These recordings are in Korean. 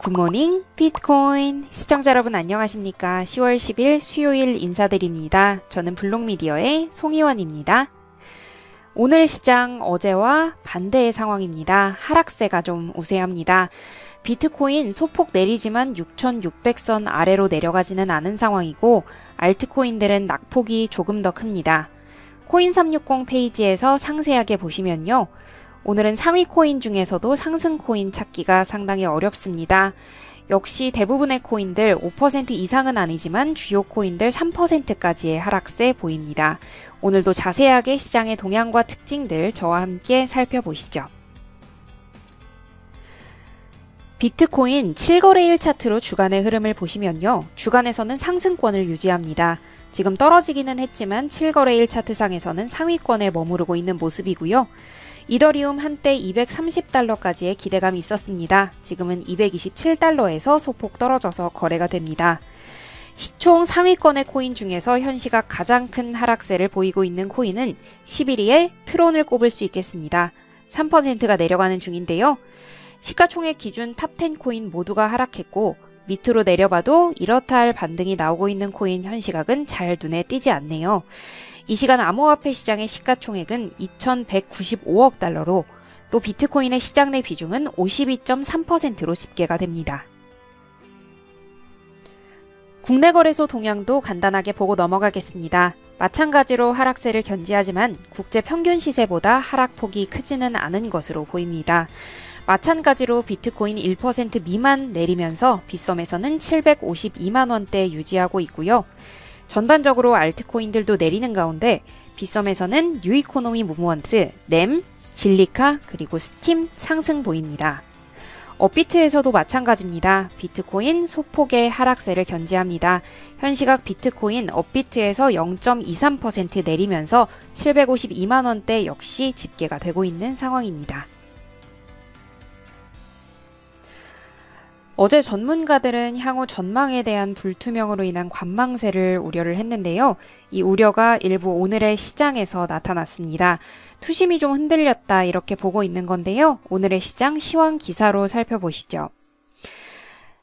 굿모닝 비트코인 시청자 여러분 안녕하십니까. 10월 10일 수요일 인사드립니다. 저는 블록미디어의 송희원입니다. 오늘 시장 어제와 반대의 상황입니다. 하락세가 좀 우세합니다. 비트코인 소폭 내리지만 6,600선 아래로 내려가지는 않은 상황이고 알트코인들은 낙폭이 조금 더 큽니다. 코인360 페이지에서 상세하게 보시면요. 오늘은 상위 코인 중에서도 상승 코인 찾기가 상당히 어렵습니다. 역시 대부분의 코인들 5% 이상은 아니지만 주요 코인들 3%까지의 하락세 보입니다. 오늘도 자세하게 시장의 동향과 특징들 저와 함께 살펴보시죠. 비트코인 7거래일 차트로 주간의 흐름을 보시면요. 주간에서는 상승권을 유지합니다. 지금 떨어지기는 했지만 7거래일 차트상에서는 상위권에 머무르고 있는 모습이고요. 이더리움 한때 230달러까지의 기대감이 있었습니다. 지금은 227달러에서 소폭 떨어져서 거래가 됩니다. 시총 상위권의 코인 중에서 현 시각 가장 큰 하락세를 보이고 있는 코인은 11위에 트론을 꼽을 수 있겠습니다. 3%가 내려가는 중인데요. 시가총액 기준 탑10 코인 모두가 하락했고 밑으로 내려봐도 이렇다 할 반등이 나오고 있는 코인 현 시각은 잘 눈에 띄지 않네요. 이 시간 암호화폐 시장의 시가총액은 2,195억 달러로 또 비트코인의 시장 내 비중은 52.3%로 집계가 됩니다. 국내 거래소 동향도 간단하게 보고 넘어가겠습니다. 마찬가지로 하락세를 견지하지만 국제 평균 시세보다 하락폭이 크지는 않은 것으로 보입니다. 마찬가지로 비트코인 1% 미만 내리면서 빗썸에서는 752만 원대 유지하고 있고요. 전반적으로 알트코인들도 내리는 가운데 빗썸에서는 뉴이코노미 무브먼트, 램, 진리카 그리고 스팀 상승 보입니다. 업비트에서도 마찬가지입니다. 비트코인 소폭의 하락세를 견지합니다. 현 시각 비트코인 업비트에서 0.23% 내리면서 752만 원대 역시 집계가 되고 있는 상황입니다. 어제 전문가들은 향후 전망에 대한 불투명으로 인한 관망세를 우려를 했는데요. 이 우려가 일부 오늘의 시장에서 나타났습니다. 투심이 좀 흔들렸다 이렇게 보고 있는 건데요. 오늘의 시장 시황 기사로 살펴보시죠.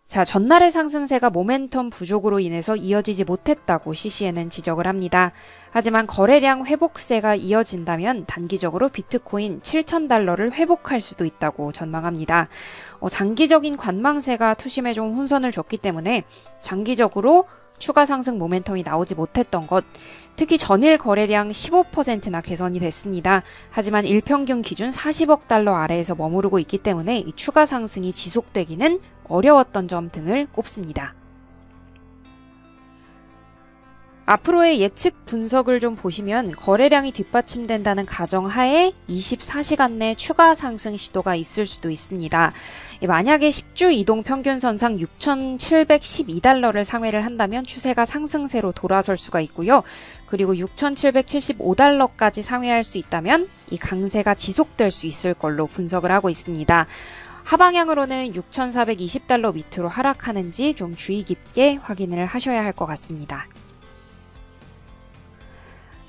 자, 전날의 상승세가 모멘텀 부족으로 인해서 이어지지 못했다고 CCN은 지적을 합니다. 하지만 거래량 회복세가 이어진다면 단기적으로 비트코인 7,000달러를 회복할 수도 있다고 전망합니다. 장기적인 관망세가 투심에 좀 혼선을 줬기 때문에 장기적으로 추가 상승 모멘텀이 나오지 못했던 것, 특히 전일 거래량 15%나 개선이 됐습니다. 하지만 일평균 기준 40억 달러 아래에서 머무르고 있기 때문에 이 추가 상승이 지속되기는 어려웠던 점 등을 꼽습니다. 앞으로의 예측 분석을 좀 보시면 거래량이 뒷받침된다는 가정하에 24시간 내 추가 상승 시도가 있을 수도 있습니다. 만약에 10주 이동 평균선상 6,712달러를 상회를 한다면 추세가 상승세로 돌아설 수가 있고요. 그리고 6,775달러까지 상회할 수 있다면 이 강세가 지속될 수 있을 걸로 분석을 하고 있습니다. 하방향으로는 6,420달러 밑으로 하락하는지 좀 주의 깊게 확인을 하셔야 할 것 같습니다.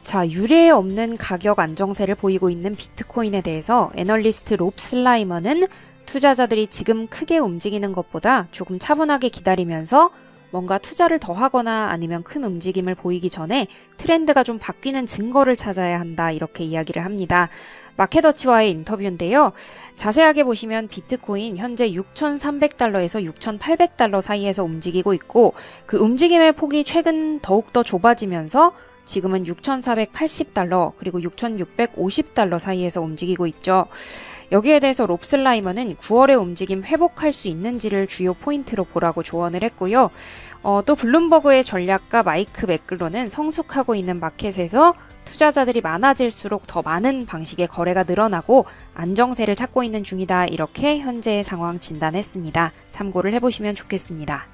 자, 유례 없는 가격 안정세를 보이고 있는 비트코인에 대해서 애널리스트 롭 슬라이머는 투자자들이 지금 크게 움직이는 것보다 조금 차분하게 기다리면서 뭔가 투자를 더 하거나 아니면 큰 움직임을 보이기 전에 트렌드가 좀 바뀌는 증거를 찾아야 한다 이렇게 이야기를 합니다. 마켓워치와의 인터뷰인데요. 자세하게 보시면 비트코인 현재 6,300달러에서 6,800달러 사이에서 움직이고 있고 그 움직임의 폭이 최근 더욱더 좁아지면서 지금은 6,480달러 그리고 6,650달러 사이에서 움직이고 있죠. 여기에 대해서 롭슬라이머는 9월의 움직임 회복할 수 있는지를 주요 포인트로 보라고 조언을 했고요. 또 블룸버그의 전략가 마이크 맥글로는 성숙하고 있는 마켓에서 투자자들이 많아질수록 더 많은 방식의 거래가 늘어나고 안정세를 찾고 있는 중이다 이렇게 현재의 상황 진단했습니다. 참고를 해보시면 좋겠습니다.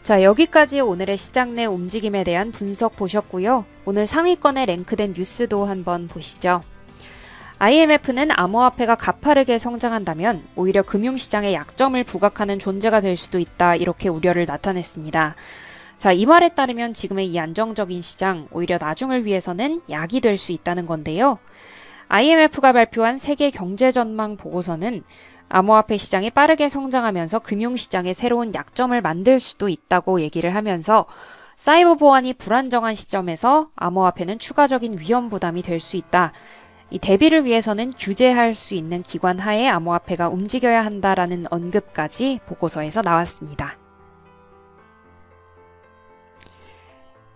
자, 여기까지 오늘의 시장 내 움직임에 대한 분석 보셨고요. 오늘 상위권에 랭크된 뉴스도 한번 보시죠. IMF는 암호화폐가 가파르게 성장한다면 오히려 금융시장에 약점을 부각하는 존재가 될 수도 있다 이렇게 우려를 나타냈습니다. 자, 이 말에 따르면 지금의 이 안정적인 시장 오히려 나중을 위해서는 약이 될 수 있다는 건데요. IMF가 발표한 세계 경제 전망 보고서는 암호화폐 시장이 빠르게 성장하면서 금융시장에 새로운 약점을 만들 수도 있다고 얘기를 하면서 사이버 보안이 불안정한 시점에서 암호화폐는 추가적인 위험 부담이 될 수 있다. 이 대비를 위해서는 규제할 수 있는 기관 하에 암호화폐가 움직여야 한다라는 언급까지 보고서에서 나왔습니다.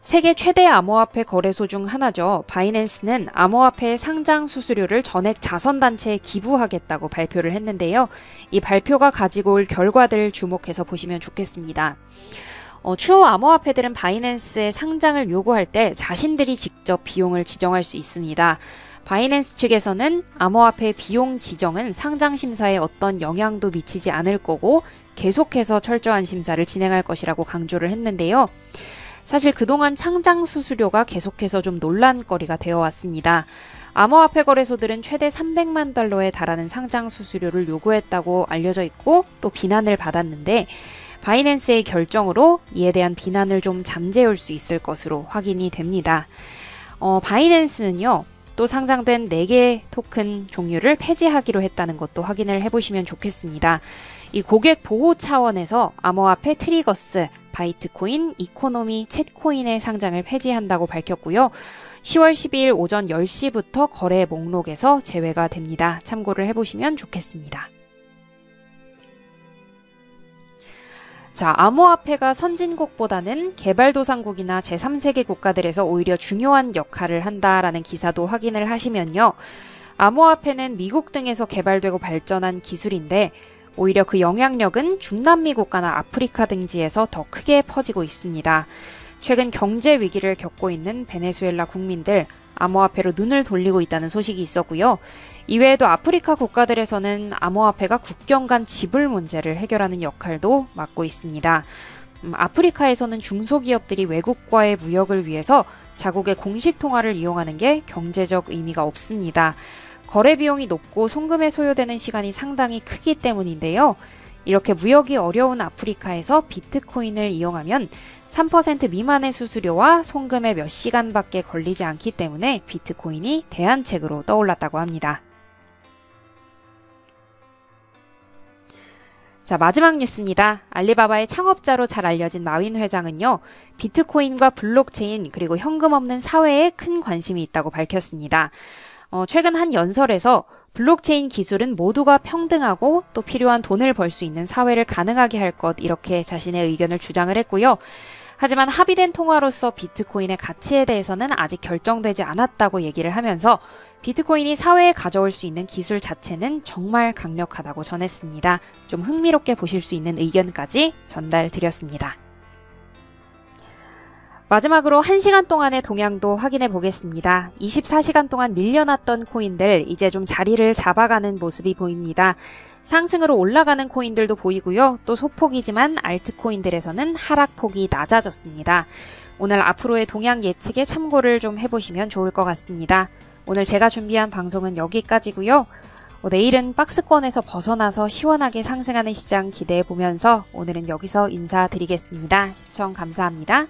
세계 최대 암호화폐 거래소 중 하나죠. 바이낸스는 암호화폐의 상장 수수료를 전액 자선단체에 기부하겠다고 발표를 했는데요. 이 발표가 가지고 올 결과들 주목해서 보시면 좋겠습니다. 추후 암호화폐들은 바이낸스의 상장을 요구할 때 자신들이 직접 비용을 지정할 수 있습니다. 바이낸스 측에서는 암호화폐 비용 지정은 상장 심사에 어떤 영향도 미치지 않을 거고 계속해서 철저한 심사를 진행할 것이라고 강조를 했는데요. 사실 그동안 상장 수수료가 계속해서 좀 논란거리가 되어 왔습니다. 암호화폐 거래소들은 최대 300만 달러에 달하는 상장 수수료를 요구했다고 알려져 있고 또 비난을 받았는데 바이낸스의 결정으로 이에 대한 비난을 좀 잠재울 수 있을 것으로 확인이 됩니다. 바이낸스는요. 또 상장된 4개 토큰 종류를 폐지하기로 했다는 것도 확인을 해보시면 좋겠습니다. 이 고객 보호 차원에서 암호화폐 트리거스, 바이트코인, 이코노미, 챗코인의 상장을 폐지한다고 밝혔고요. 10월 12일 오전 10시부터 거래 목록에서 제외가 됩니다. 참고를 해보시면 좋겠습니다. 자, 암호화폐가 선진국보다는 개발도상국이나 제3세계 국가들에서 오히려 중요한 역할을 한다라는 기사도 확인을 하시면요. 암호화폐는 미국 등에서 개발되고 발전한 기술인데 오히려 그 영향력은 중남미 국가나 아프리카 등지에서 더 크게 퍼지고 있습니다. 최근 경제 위기를 겪고 있는 베네수엘라 국민들, 암호화폐로 눈을 돌리고 있다는 소식이 있었고요. 이외에도 아프리카 국가들에서는 암호화폐가 국경 간 지불 문제를 해결하는 역할도 맡고 있습니다. 아프리카에서는 중소기업들이 외국과의 무역을 위해서 자국의 공식 통화를 이용하는 게 경제적 의미가 없습니다. 거래 비용이 높고 송금에 소요되는 시간이 상당히 크기 때문인데요. 이렇게 무역이 어려운 아프리카에서 비트코인을 이용하면 3% 미만의 수수료와 송금에 몇 시간밖에 걸리지 않기 때문에 비트코인이 대안책으로 떠올랐다고 합니다. 자, 마지막 뉴스입니다. 알리바바의 창업자로 잘 알려진 마윈 회장은요, 비트코인과 블록체인 그리고 현금 없는 사회에 큰 관심이 있다고 밝혔습니다. 최근 한 연설에서 블록체인 기술은 모두가 평등하고 또 필요한 돈을 벌 수 있는 사회를 가능하게 할 것, 이렇게 자신의 의견을 주장을 했고요. 하지만 합의된 통화로서 비트코인의 가치에 대해서는 아직 결정되지 않았다고 얘기를 하면서 비트코인이 사회에 가져올 수 있는 기술 자체는 정말 강력하다고 전했습니다. 좀 흥미롭게 보실 수 있는 의견까지 전달드렸습니다. 마지막으로 1시간 동안의 동향도 확인해 보겠습니다. 24시간 동안 밀려났던 코인들 이제 좀 자리를 잡아가는 모습이 보입니다. 상승으로 올라가는 코인들도 보이고요. 또 소폭이지만 알트코인들에서는 하락폭이 낮아졌습니다. 오늘 앞으로의 동향 예측에 참고를 좀 해보시면 좋을 것 같습니다. 오늘 제가 준비한 방송은 여기까지고요. 내일은 박스권에서 벗어나서 시원하게 상승하는 시장 기대해 보면서 오늘은 여기서 인사드리겠습니다. 시청 감사합니다.